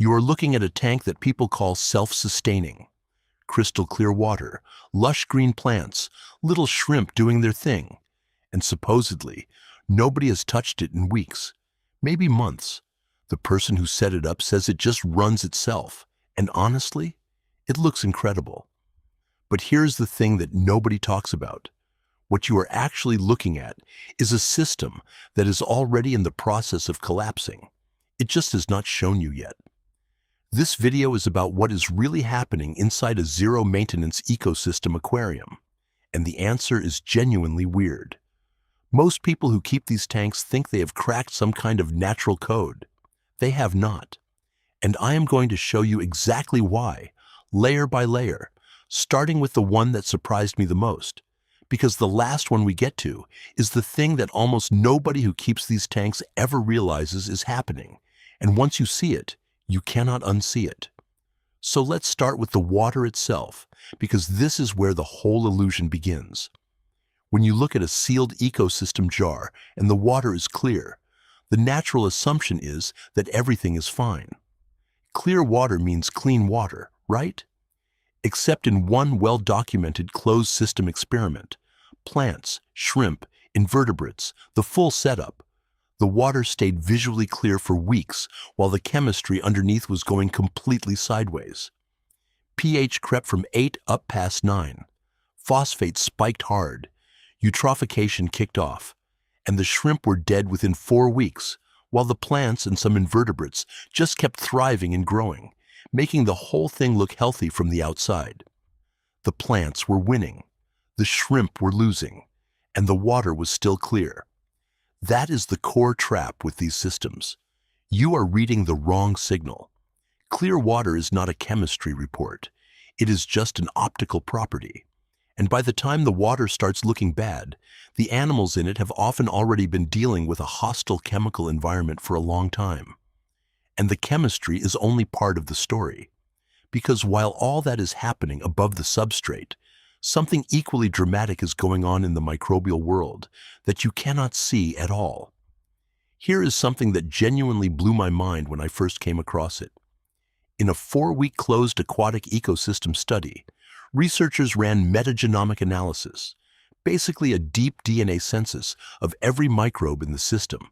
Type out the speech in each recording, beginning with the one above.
You are looking at a tank that people call self-sustaining. Crystal clear water, lush green plants, little shrimp doing their thing. And supposedly, nobody has touched it in weeks, maybe months. The person who set it up says it just runs itself. And honestly, it looks incredible. But here's the thing that nobody talks about. What you are actually looking at is a system that is already in the process of collapsing. It just has not shown you yet. This video is about what is really happening inside a zero-maintenance ecosystem aquarium. And the answer is genuinely weird. Most people who keep these tanks think they have cracked some kind of natural code. They have not. And I am going to show you exactly why, layer by layer, starting with the one that surprised me the most. Because the last one we get to is the thing that almost nobody who keeps these tanks ever realizes is happening. And once you see it, you cannot unsee it. So let's start with the water itself, because this is where the whole illusion begins. When you look at a sealed ecosystem jar and the water is clear, the natural assumption is that everything is fine. Clear water means clean water, right? Except in one well-documented closed system experiment. Plants, shrimp, invertebrates, the full setup. The water stayed visually clear for weeks while the chemistry underneath was going completely sideways. pH crept from 8 up past 9. Phosphate spiked hard. Eutrophication kicked off. And the shrimp were dead within 4 weeks, while the plants and some invertebrates just kept thriving and growing, making the whole thing look healthy from the outside. The plants were winning. The shrimp were losing. And the water was still clear. That is the core trap with these systems. You are reading the wrong signal. Clear water is not a chemistry report. It is just an optical property. And by the time the water starts looking bad, the animals in it have often already been dealing with a hostile chemical environment for a long time. And the chemistry is only part of the story. Because while all that is happening above the substrate, something equally dramatic is going on in the microbial world that you cannot see at all. Here is something that genuinely blew my mind when I first came across it. In a 4-week closed aquatic ecosystem study, researchers ran metagenomic analysis, basically a deep DNA census of every microbe in the system,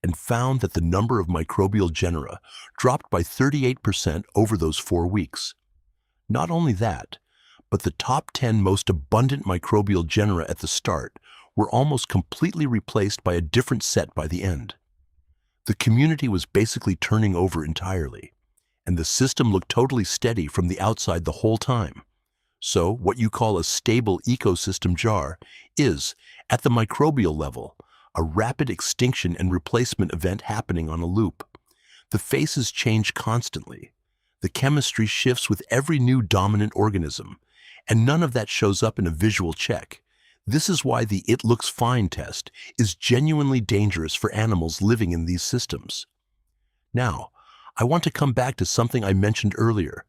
and found that the number of microbial genera dropped by 38% over those 4 weeks. Not only that, but the top 10 most abundant microbial genera at the start were almost completely replaced by a different set by the end. The community was basically turning over entirely, and the system looked totally steady from the outside the whole time. So, what you call a stable ecosystem jar is, at the microbial level, a rapid extinction and replacement event happening on a loop. The faces change constantly. The chemistry shifts with every new dominant organism, and none of that shows up in a visual check. This is why the "it looks fine" test is genuinely dangerous for animals living in these systems. Now, I want to come back to something I mentioned earlier,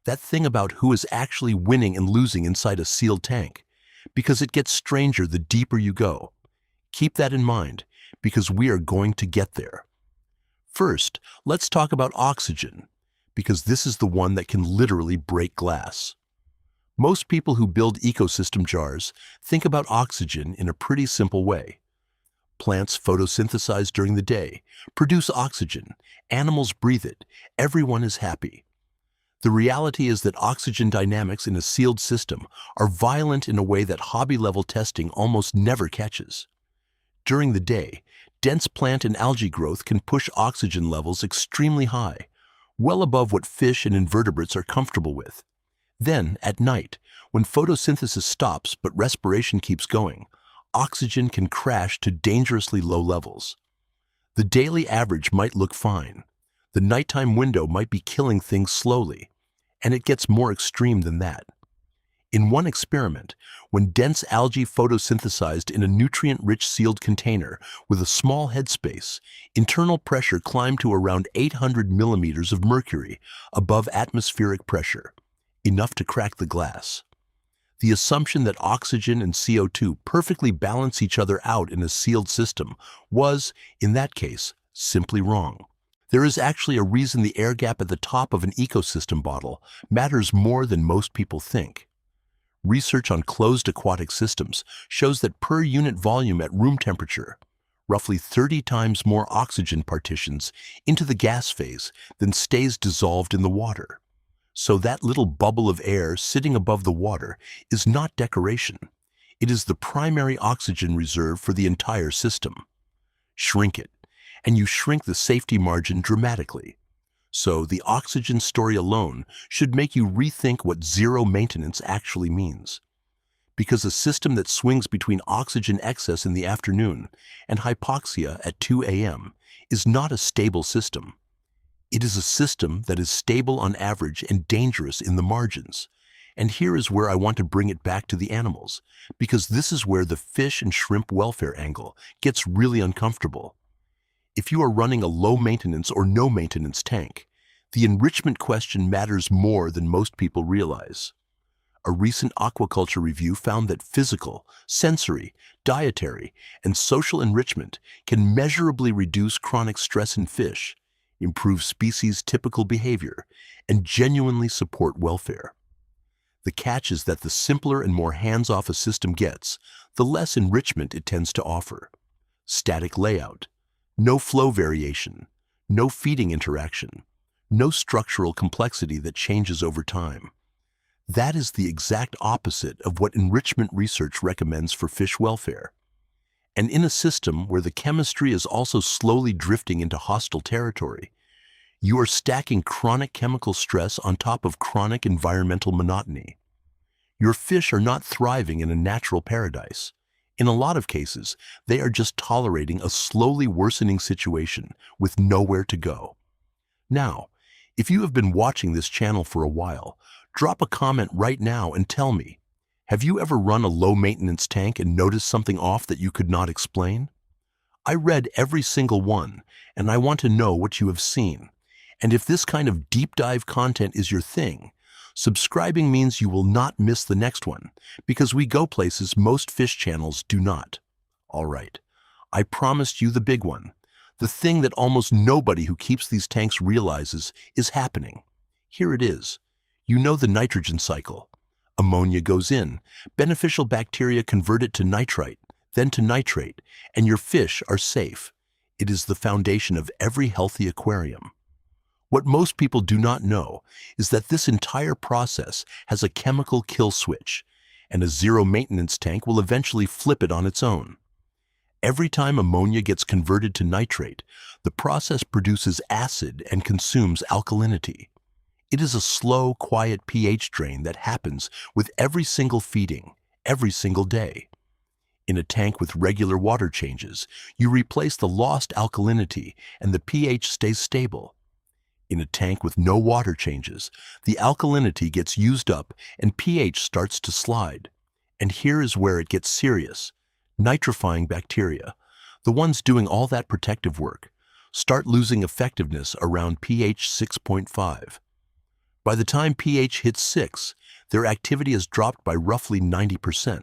that thing about who is actually winning and losing inside a sealed tank, because it gets stranger the deeper you go. Keep that in mind, because we are going to get there. First, let's talk about oxygen, because this is the one that can literally break glass. Most people who build ecosystem jars think about oxygen in a pretty simple way. Plants photosynthesize during the day, produce oxygen, animals breathe it, everyone is happy. The reality is that oxygen dynamics in a sealed system are violent in a way that hobby-level testing almost never catches. During the day, dense plant and algae growth can push oxygen levels extremely high, well above what fish and invertebrates are comfortable with. Then, at night, when photosynthesis stops but respiration keeps going, oxygen can crash to dangerously low levels. The daily average might look fine. The nighttime window might be killing things slowly, and it gets more extreme than that. In one experiment, when dense algae photosynthesized in a nutrient-rich sealed container with a small headspace, internal pressure climbed to around 800 millimeters of mercury above atmospheric pressure, enough to crack the glass. The assumption that oxygen and CO2 perfectly balance each other out in a sealed system was, in that case, simply wrong. There is actually a reason the air gap at the top of an ecosystem bottle matters more than most people think. Research on closed aquatic systems shows that per unit volume at room temperature, roughly 30 times more oxygen partitions into the gas phase than stays dissolved in the water. So that little bubble of air sitting above the water is not decoration. It is the primary oxygen reserve for the entire system. Shrink it, and you shrink the safety margin dramatically. So the oxygen story alone should make you rethink what zero maintenance actually means. Because a system that swings between oxygen excess in the afternoon and hypoxia at 2 a.m. is not a stable system. It is a system that is stable on average and dangerous in the margins. And here is where I want to bring it back to the animals, because this is where the fish and shrimp welfare angle gets really uncomfortable. If you are running a low-maintenance or no-maintenance tank, the enrichment question matters more than most people realize. A recent aquaculture review found that physical, sensory, dietary, and social enrichment can measurably reduce chronic stress in fish, improve species-typical behavior, and genuinely support welfare. The catch is that the simpler and more hands-off a system gets, the less enrichment it tends to offer. Static layout, no flow variation, no feeding interaction, no structural complexity that changes over time. That is the exact opposite of what enrichment research recommends for fish welfare. And in a system where the chemistry is also slowly drifting into hostile territory, you are stacking chronic chemical stress on top of chronic environmental monotony. Your fish are not thriving in a natural paradise. In a lot of cases, they are just tolerating a slowly worsening situation with nowhere to go. Now, if you have been watching this channel for a while, drop a comment right now and tell me, have you ever run a low-maintenance tank and noticed something off that you could not explain? I read every single one, and I want to know what you have seen. And if this kind of deep dive content is your thing, subscribing means you will not miss the next one, because we go places most fish channels do not. All right, I promised you the big one, the thing that almost nobody who keeps these tanks realizes is happening. Here it is. You know the nitrogen cycle. Ammonia goes in, beneficial bacteria convert it to nitrite, then to nitrate, and your fish are safe. It is the foundation of every healthy aquarium. What most people do not know is that this entire process has a chemical kill switch, and a zero-maintenance tank will eventually flip it on its own. Every time ammonia gets converted to nitrate, the process produces acid and consumes alkalinity. It is a slow, quiet pH drain that happens with every single feeding, every single day. In a tank with regular water changes, you replace the lost alkalinity and the pH stays stable. In a tank with no water changes, the alkalinity gets used up and pH starts to slide. And here is where it gets serious. Nitrifying bacteria, the ones doing all that protective work, start losing effectiveness around pH 6.5. By the time pH hits 6, their activity has dropped by roughly 90%.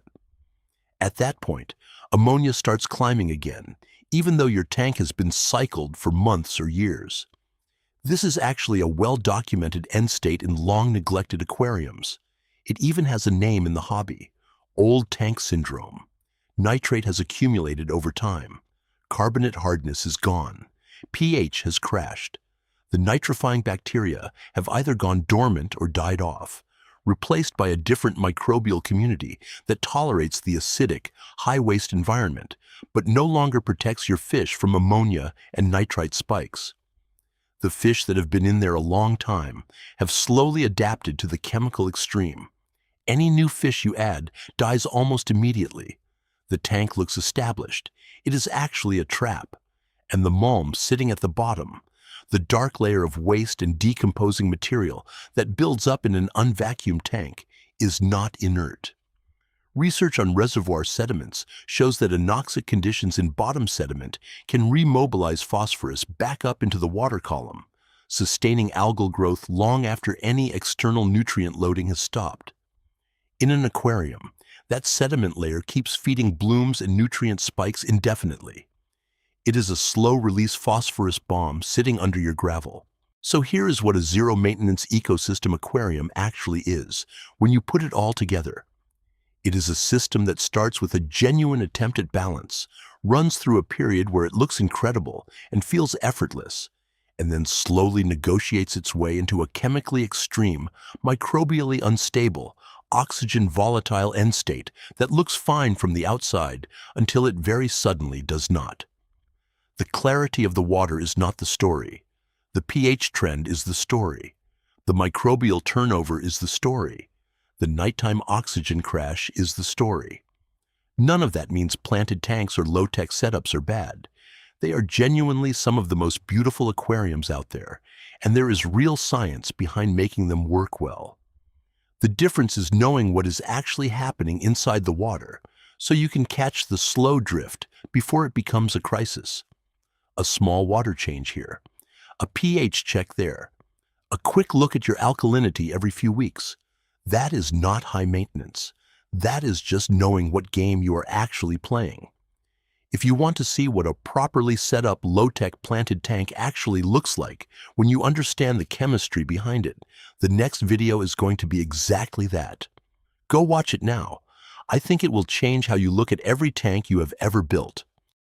At that point, ammonia starts climbing again, even though your tank has been cycled for months or years. This is actually a well-documented end state in long-neglected aquariums. It even has a name in the hobby: old tank syndrome. Nitrate has accumulated over time. Carbonate hardness is gone. pH has crashed. The nitrifying bacteria have either gone dormant or died off, replaced by a different microbial community that tolerates the acidic, high-waste environment, but no longer protects your fish from ammonia and nitrite spikes. The fish that have been in there a long time have slowly adapted to the chemical extreme. Any new fish you add dies almost immediately. The tank looks established. It is actually a trap. And the mulm sitting at the bottom, the dark layer of waste and decomposing material that builds up in an unvacuumed tank, is not inert. Research on reservoir sediments shows that anoxic conditions in bottom sediment can remobilize phosphorus back up into the water column, sustaining algal growth long after any external nutrient loading has stopped. In an aquarium, that sediment layer keeps feeding blooms and nutrient spikes indefinitely. It is a slow-release phosphorus bomb sitting under your gravel. So here is what a zero-maintenance ecosystem aquarium actually is, when you put it all together. It is a system that starts with a genuine attempt at balance, runs through a period where it looks incredible and feels effortless, and then slowly negotiates its way into a chemically extreme, microbially unstable, oxygen-volatile end state that looks fine from the outside until it very suddenly does not. The clarity of the water is not the story. The pH trend is the story. The microbial turnover is the story. The nighttime oxygen crash is the story. None of that means planted tanks or low-tech setups are bad. They are genuinely some of the most beautiful aquariums out there, and there is real science behind making them work well. The difference is knowing what is actually happening inside the water, so you can catch the slow drift before it becomes a crisis. A small water change here, a pH check there, a quick look at your alkalinity every few weeks. That is not high maintenance. That is just knowing what game you are actually playing. If you want to see what a properly set up low-tech planted tank actually looks like when you understand the chemistry behind it, the next video is going to be exactly that. Go watch it now. I think it will change how you look at every tank you have ever built.